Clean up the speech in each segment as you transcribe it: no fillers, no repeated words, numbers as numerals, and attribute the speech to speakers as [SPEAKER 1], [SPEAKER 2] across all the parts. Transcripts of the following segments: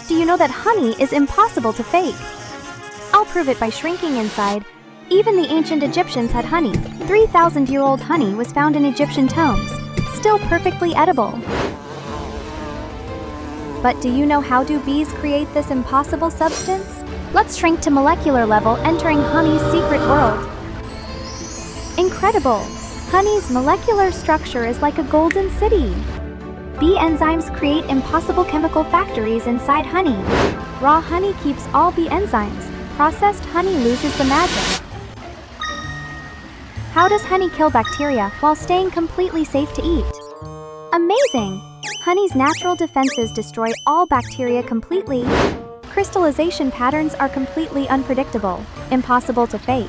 [SPEAKER 1] Do you know that honey is impossible to fake? I'll prove it by shrinking inside. Even the ancient Egyptians had honey. 3,000-year-old honey was found in Egyptian tombs, still perfectly edible. But do you know how do bees create this impossible substance? Let's shrink to molecular level, entering honey's secret world. Incredible! Honey's molecular structure is like a golden city. Bee enzymes create impossible chemical factories inside honey. Raw honey keeps all bee enzymes. Processed honey loses the magic. How does honey kill bacteria while staying completely safe to eat? Amazing! Honey's natural defenses destroy all bacteria completely. Crystallization patterns are completely unpredictable, impossible to fake.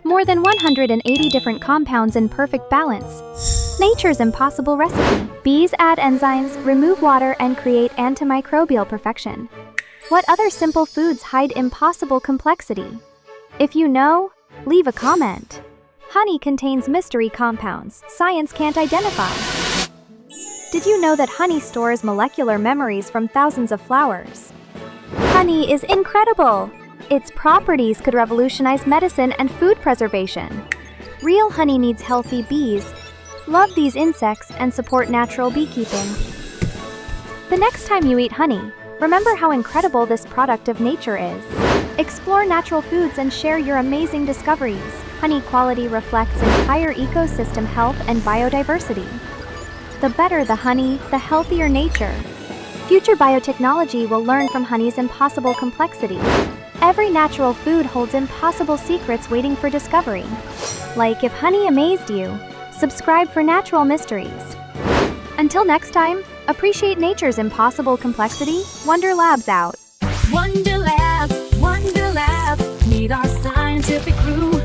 [SPEAKER 1] More than 180 different compounds in perfect balance. Nature's impossible recipe. Bees add enzymes, remove water, and create antimicrobial perfection. What other simple foods hide impossible complexity? If you know, leave a comment. Honey contains mystery compounds science can't identify. Did you know that honey stores molecular memories from thousands of flowers? Honey is incredible! Its properties could revolutionize medicine and food preservation. Real honey needs healthy bees. Love these insects and support natural beekeeping. The next time you eat honey, remember how incredible this product of nature is. Explore natural foods and share your amazing discoveries. Honey quality reflects entire ecosystem health and biodiversity. The better the honey, the healthier nature. Future biotechnology will learn from honey's impossible complexity. Every natural food holds impossible secrets waiting for discovery. Like if honey amazed you, subscribe for natural mysteries. Until next time, appreciate nature's impossible complexity. Wonder Labs out.
[SPEAKER 2] Wonder Labs, meet our scientific crew.